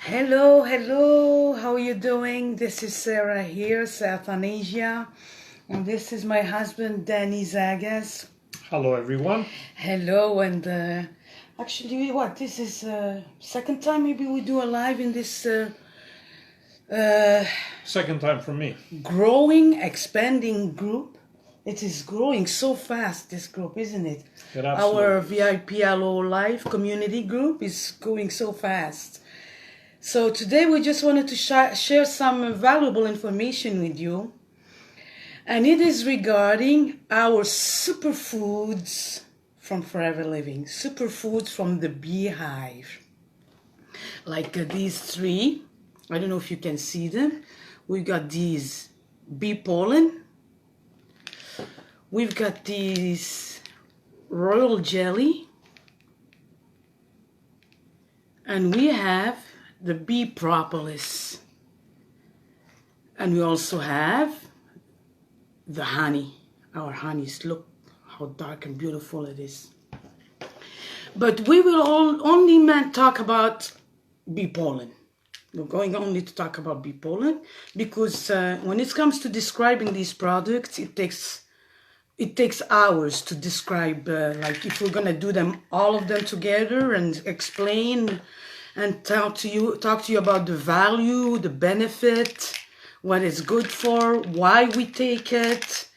Hello, hello. How are you doing? This is Sarah here, South Asia, and this is my husband Danny Zagas. Hello, everyone. Hello, and actually, this is second time maybe we do a live in this uh, Second time for me. growing, expanding group. It is growing so fast. This group, isn't it? Our VIP Hello Live community group is going so fast. So today we just wanted to share some valuable information with you, and it is regarding our superfoods from Forever Living, superfoods from the Beehive. Like these three, I don't know if you can see them. We've got these Bee Pollen, we've got these Royal Jelly, and we have the bee propolis, and we also have the honey. Our honeys, look how dark and beautiful it is. But we will only talk about bee pollen. We're going only to talk about bee pollen because when it comes to describing these products, it takes hours to describe. Like if we're gonna do them all of them together and explain and talk to you about the value, the benefit, what it's good for, why we take it,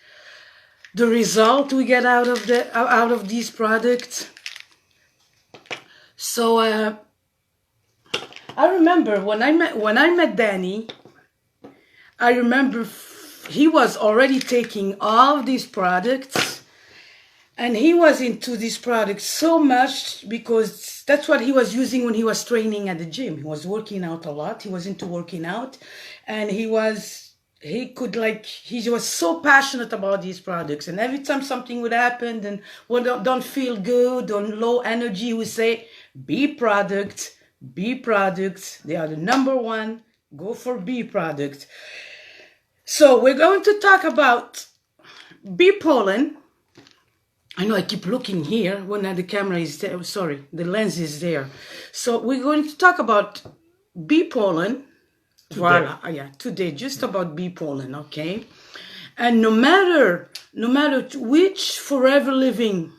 the result we get out of these products. So I remember when I met Danny, I remember he was already taking all of these products. And he was into these products so much because that's what he was using when he was training at the gym. He was working out a lot. He was into working out, and he was so passionate about these products. And every time something would happen and don't feel good or low energy, he would say, bee products, they are the number one. Go for bee products. So we're going to talk about bee pollen. I know I keep looking here when the camera is there. Sorry, the lens is there. So we're going to talk about bee pollen. Today. Voila, yeah, today, just about bee pollen, okay? And no matter which Forever Living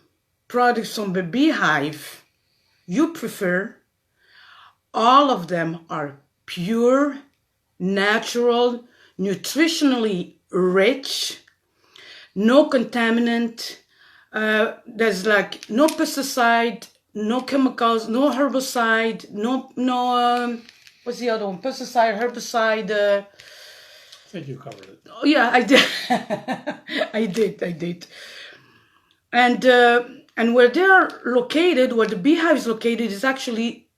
products from the Beehive you prefer, all of them are pure, natural, nutritionally rich, no contaminant. There's like no pesticide, no chemicals, no herbicide, no what's the other one? Pesticide, herbicide. I think you covered it. Oh yeah, I did. I did. And where they are located, where the Beehive is located, is actually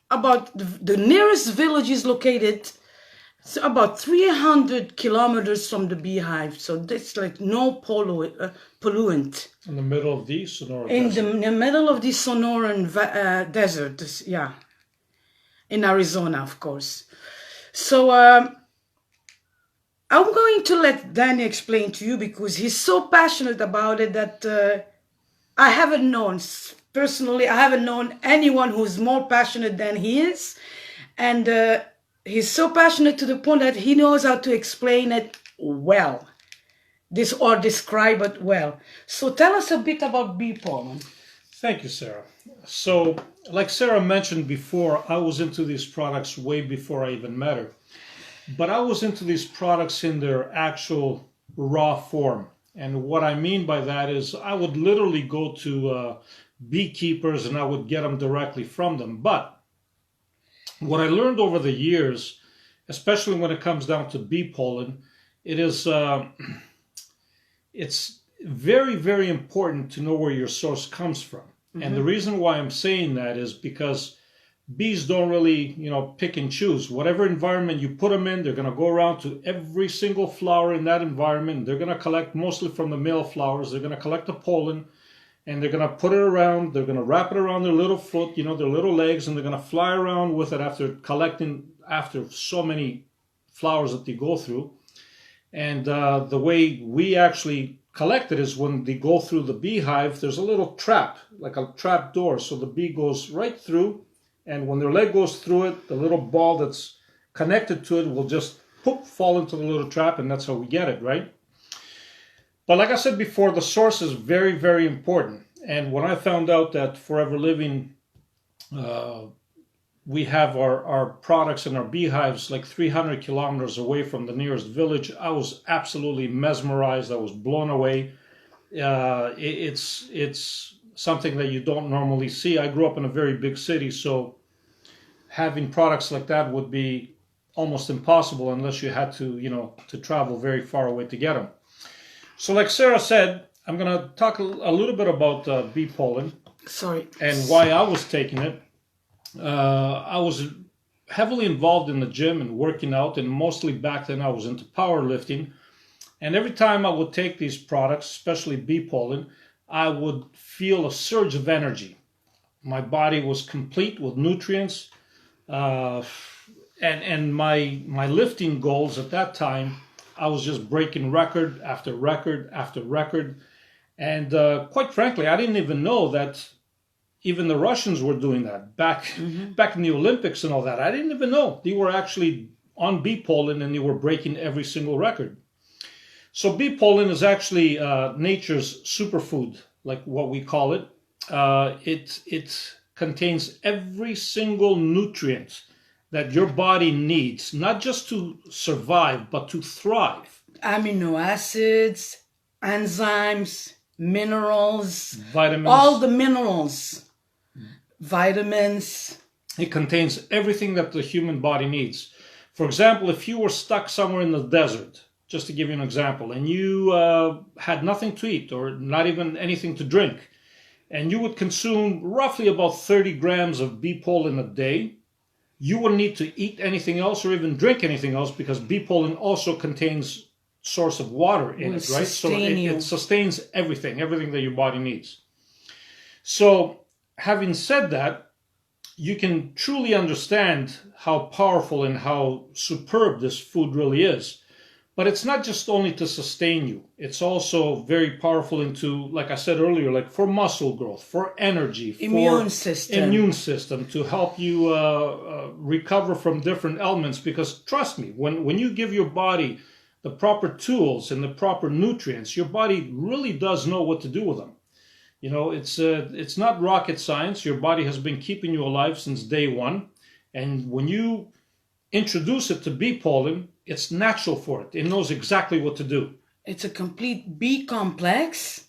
about the nearest village is located. It's about 300 kilometers from the Beehive, so that's like no pollutant. In the middle of the Sonoran Desert. In the middle of the Sonoran Desert, yeah. In Arizona, of course. So I'm going to let Danny explain to you because he's so passionate about it that I haven't known anyone who's more passionate than he is. And he's so passionate to the point that he knows how to explain it well. Describe it well. So tell us a bit about bee pollen. Thank you, Sarah. So, like Sarah mentioned before, I was into these products way before I even met her. But I was into these products in their actual raw form. And what I mean by that is I would literally go to beekeepers and I would get them directly from them. But what I learned over the years, especially when it comes down to bee pollen, it's very, very important to know where your source comes from. Mm-hmm. And the reason why I'm saying that is because bees don't really, pick and choose. Whatever environment you put them in, they're going to go around to every single flower in that environment. They're going to collect mostly from the male flowers. They're going to collect the pollen and they're going to put it around. They're going to wrap it around their little foot, their little legs, and they're going to fly around with it after so many flowers that they go through. And the way we actually collect it is when they go through the beehive, there's a little trap, like a trap door. So the bee goes right through, and when their leg goes through it, the little ball that's connected to it will just poof, fall into the little trap, and that's how we get it, right? But like I said before, the source is very, very important. And when I found out that Forever Living, we have our products and our beehives like 300 kilometers away from the nearest village, I was absolutely mesmerized. I was blown away. It's something that you don't normally see. I grew up in a very big city, so having products like that would be almost impossible unless you had to, to travel very far away to get them. So like Sarah said, I'm going to talk a little bit about bee pollen. Sorry. And why I was taking it. I was heavily involved in the gym and working out, and mostly back then I was into powerlifting. And every time I would take these products, especially bee pollen, I would feel a surge of energy. My body was complete with nutrients. And my lifting goals at that time, I was just breaking record after record after record. And quite frankly, I didn't even know that even the Russians were doing that back in the Olympics and all that. I didn't even know. They were actually on bee pollen and they were breaking every single record. So bee pollen is actually nature's superfood, like what we call it. It contains every single nutrient that your body needs, not just to survive, but to thrive. Amino acids, enzymes, minerals, Vitamins. all the minerals, vitamins. It contains everything that the human body needs. For example, if you were stuck somewhere in the desert, just to give you an example, and you had nothing to eat or not even anything to drink, and you would consume roughly about 30 grams of bee pollen a day, you wouldn't need to eat anything else or even drink anything else, because bee pollen also contains source of water in it, right? So it sustains everything that your body needs. So having said that, you can truly understand how powerful and how superb this food really is. But it's not just only to sustain you. It's also very powerful into, like I said earlier, like for muscle growth, for energy, immune system, to help you recover from different ailments. Because trust me, when you give your body the proper tools and the proper nutrients, your body really does know what to do with them. It's not rocket science. Your body has been keeping you alive since day one. And when you introduce it to bee pollen, it's natural for it. It knows exactly what to do. It's a complete B complex.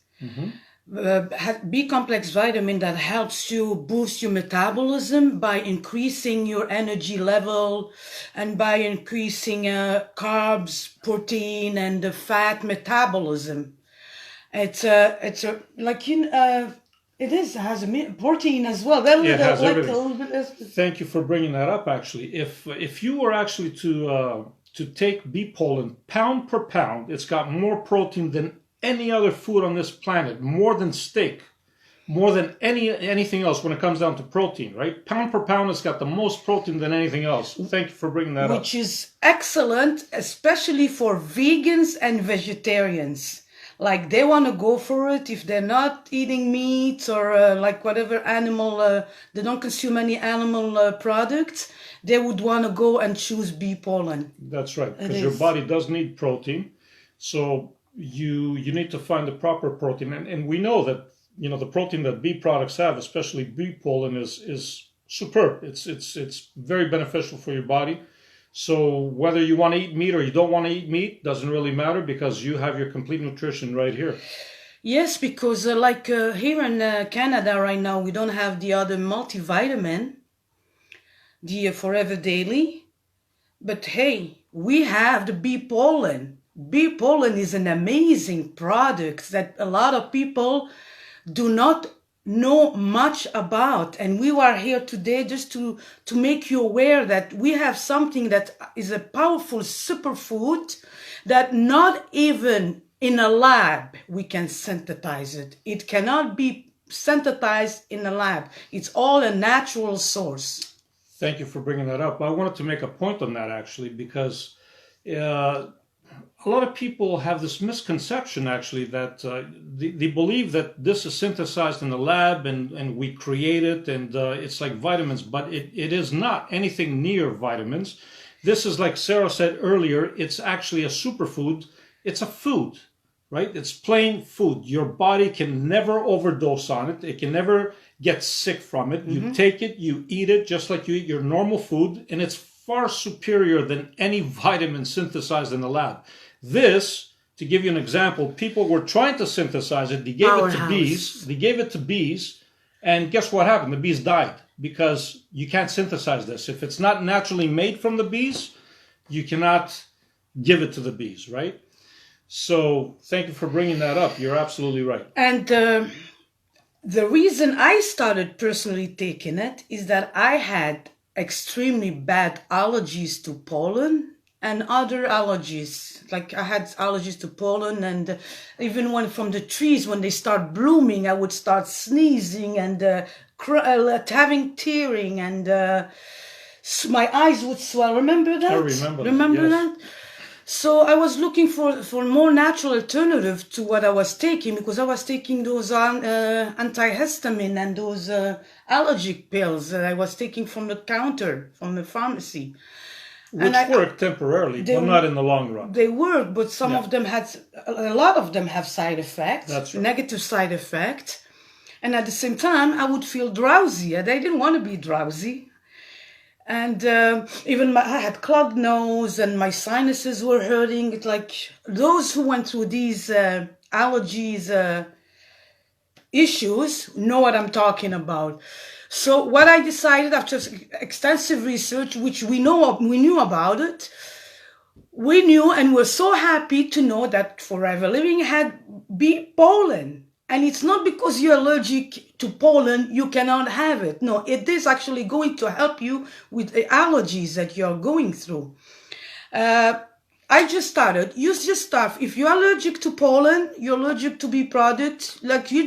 B complex vitamin that helps you boost your metabolism by increasing your energy level and by increasing carbs, protein, and the fat metabolism. It has a protein as well. It has everything. Thank you for bringing that up. Actually, if you were actually to take bee pollen pound per pound, it's got more protein than any other food on this planet, more than steak, more than anything else when it comes down to protein, right? Pound per pound, it's got the most protein than anything else. Thank you for bringing that up. Which is excellent, especially for vegans and vegetarians. Like they want to go for it if they're not eating meat or like whatever animal, they don't consume any animal products, they would want to go and choose bee pollen. That's right, because your body does need protein. So you need to find the proper protein. And we know that, the protein that bee products have, especially bee pollen, is superb. It's very beneficial for your body. So whether you want to eat meat or you don't want to eat meat doesn't really matter, because you have your complete nutrition right here. Yes, because here in Canada right now, we don't have the other multivitamin, the Forever Daily. But hey, we have the bee pollen. Bee pollen is an amazing product that a lot of people do not know much about, and we are here today just to make you aware that we have something that is a powerful superfood that not even in a lab we can synthesize it. It cannot be synthesized in a lab. It's all a natural source. Thank you for bringing that up. I wanted to make a point on that, actually, because a lot of people have this misconception, actually, that they believe that this is synthesized in the lab and we create it and it's like vitamins, but it is not anything near vitamins. This is, like Sarah said earlier, it's actually a superfood. It's a food, right? It's plain food. Your body can never overdose on it. It can never get sick from it. You take it, you eat it just like you eat your normal food, and it's far superior than any vitamin synthesized in the lab. This, to give you an example, people were trying to synthesize it. They gave it to bees. They gave it to bees, and guess what happened? The bees died because you can't synthesize this. If it's not naturally made from the bees, you cannot give it to the bees, right? So thank you for bringing that up. You're absolutely right. And the reason I started personally taking it is that I had extremely bad allergies to pollen and other allergies. Like I had allergies to pollen, and even when from the trees, when they start blooming, I would start sneezing and having tearing, and my eyes would swell. Remember that? I remember that. Remember Yes. that? So I was looking for more natural alternative to what I was taking, because I was taking those antihistamine and those allergic pills that I was taking from the counter, from the pharmacy. Which worked temporarily, but not in the long run. They work, but some of them a lot of them have side effects, That's right. negative side effects. And at the same time, I would feel drowsy. And I didn't want to be drowsy. And even I had clogged nose and my sinuses were hurting. It's like those who went through these allergies issues know what I'm talking about. So what I decided after extensive research, which we knew about it, we knew and were so happy to know that Forever Living had bee pollen. And it's not because you're allergic to pollen, you cannot have it. No, it is actually going to help you with the allergies that you're going through. I just started. You just start. If you're allergic to pollen, you're allergic to bee products, like you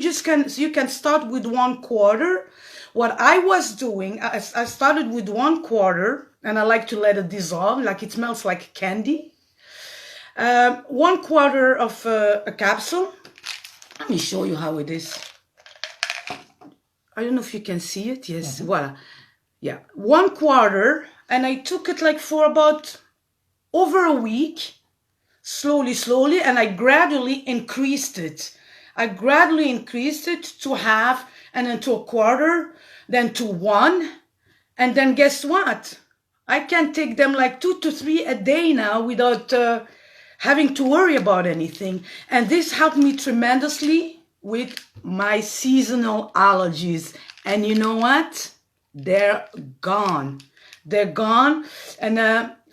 can start with 1/4. What I was doing, I started with 1/4, and I like to let it dissolve, like it smells like candy. 1/4 of a capsule. Let me show you how it is. I don't know if you can see it. Yes, voila. Yeah, 1/4, and I took it like for about over a week, slowly, and I gradually increased it. I gradually increased it to half, and then to 1/4, then to 1, and then guess what? I can take them like 2 to 3 a day now without having to worry about anything. And this helped me tremendously with my seasonal allergies. And you know what? They're gone. They're gone. And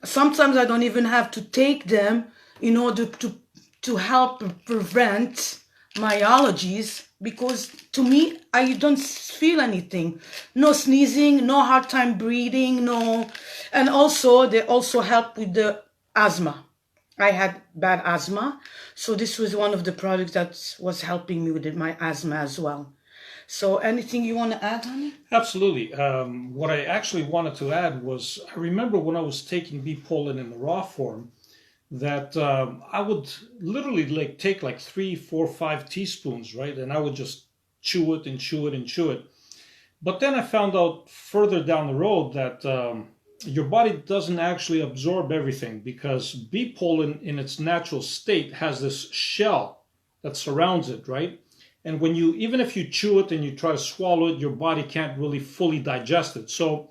sometimes I don't even have to take them in order to help prevent my allergies, because to me, I don't feel anything. No sneezing, no hard time breathing, no. And also, they also help with the asthma. I had bad asthma, so this was one of the products that was helping me with my asthma as well. So anything you want to add, honey? Absolutely. What I actually wanted to add was, I remember when I was taking bee pollen in the raw form, that I would literally like take like 3, 4, 5 teaspoons, right? And I would just chew it and chew it and chew it. But then I found out further down the road that your body doesn't actually absorb everything, because bee pollen in its natural state has this shell that surrounds it, right? And when you, even if you chew it and you try to swallow it, your body can't really fully digest it. So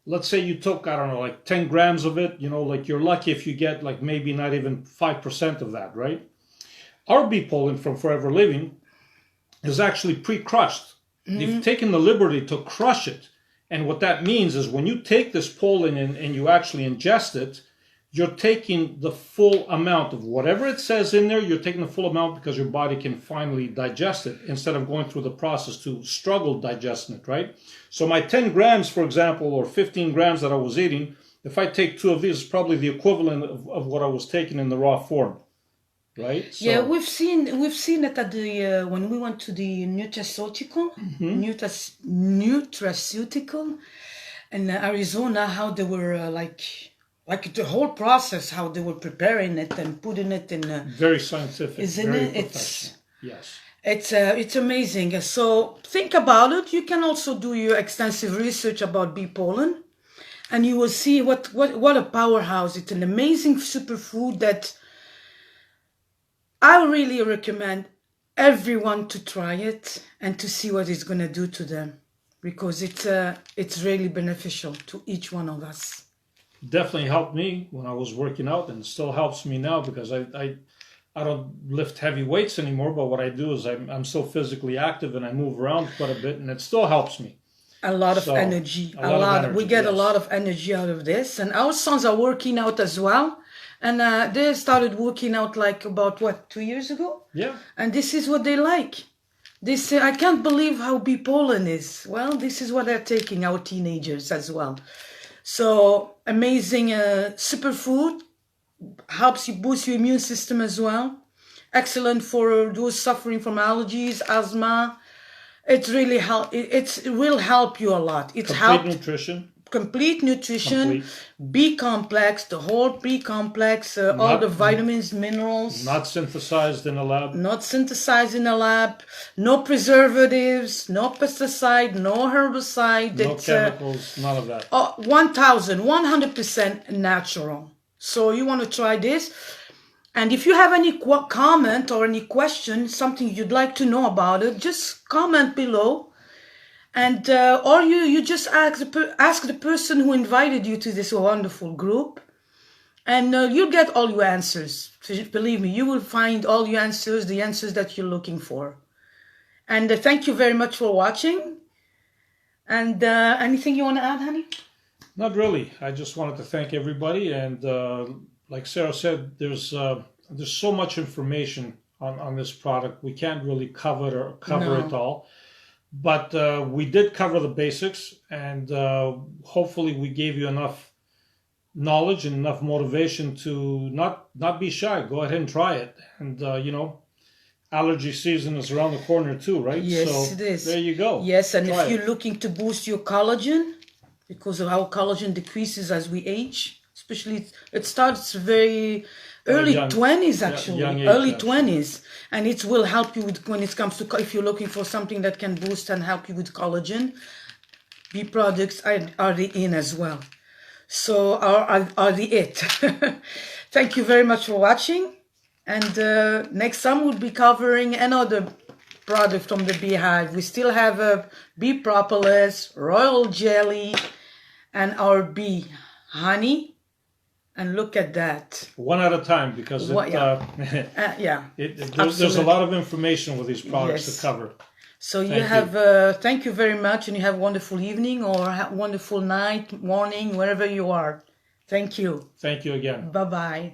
let's say you took, I don't know, like 10 grams of it, you know, like you're lucky if you get like maybe not even 5% of that, right? Our bee pollen from Forever Living is actually pre-crushed. They've taken the liberty to crush it. And what that means is when you take this pollen and you actually ingest it, you're taking the full amount of whatever it says in there, you're taking the full amount because your body can finally digest it instead of going through the process to struggle digesting it, right? So my 10 grams, for example, or 15 grams that I was eating, if I take 2 of these, it's probably the equivalent of what I was taking in the raw form, right? So, yeah, we've seen it at the when we went to the nutraceutical in Arizona, how they were like like the whole process, how they were preparing it and putting it in. Very scientific, Isn't very it? professional. Yes. It's amazing. So think about it. You can also do your extensive research about bee pollen, and you will see what a powerhouse. It's an amazing superfood that I really recommend everyone to try it and to see what it's gonna do to them, because it's really beneficial to each one of us. Definitely helped me when I was working out, and still helps me now because I don't lift heavy weights anymore, but what I do is I'm still physically active and I move around quite a bit, and it still helps me. A lot of So, energy. a lot of energy, We get a yes. lot of energy out of this. And our sons are working out as well. And they started working out like about, 2 years ago? Yeah. And this is what they like. This I can't believe how bee pollen is. Well, this is what they're taking, our teenagers as well. So amazing superfood. Helps you boost your immune system as well. Excellent for those suffering from allergies, asthma. It really it will help you a lot. It's Complete nutrition. Complete nutrition, B complex, the whole B complex, all the vitamins, minerals. Not synthesized in a lab. Not synthesized in a lab. No preservatives, no pesticide, no herbicide. No chemicals, none of that. 100% natural. So you want to try this. And if you have any comment or any question, something you'd like to know about it, just comment below. And or you just ask the person who invited you to this wonderful group, and you'll get all your answers. Believe me, you will find all your answers, the answers that you're looking for. And thank you very much for watching. And anything you want to add, honey? Not really. I just wanted to thank everybody, and like Sarah said, there's so much information on this product. We can't really cover it all. But we did cover the basics, and hopefully we gave you enough knowledge and enough motivation to not be shy. Go ahead and try it. And, allergy season is around the corner too, right? Yes, so it is. There you go. Yes, and try if you're looking to boost your collagen, because of how collagen decreases as we age, especially it starts very early 20s actually, young age, early actually. 20s, and it will help you with when it comes to if you're looking for something that can boost and help you with collagen. Bee products are the in as well, so are the it. Thank you very much for watching, and next time we'll be covering another product from the Beehive. We still have a bee propolis, royal jelly, and our bee honey. And look at that. One at a time, because there's a lot of information with these products to cover. So thank you very much, and you have a wonderful evening or a wonderful night, morning, wherever you are. Thank you. Thank you again. Bye-bye.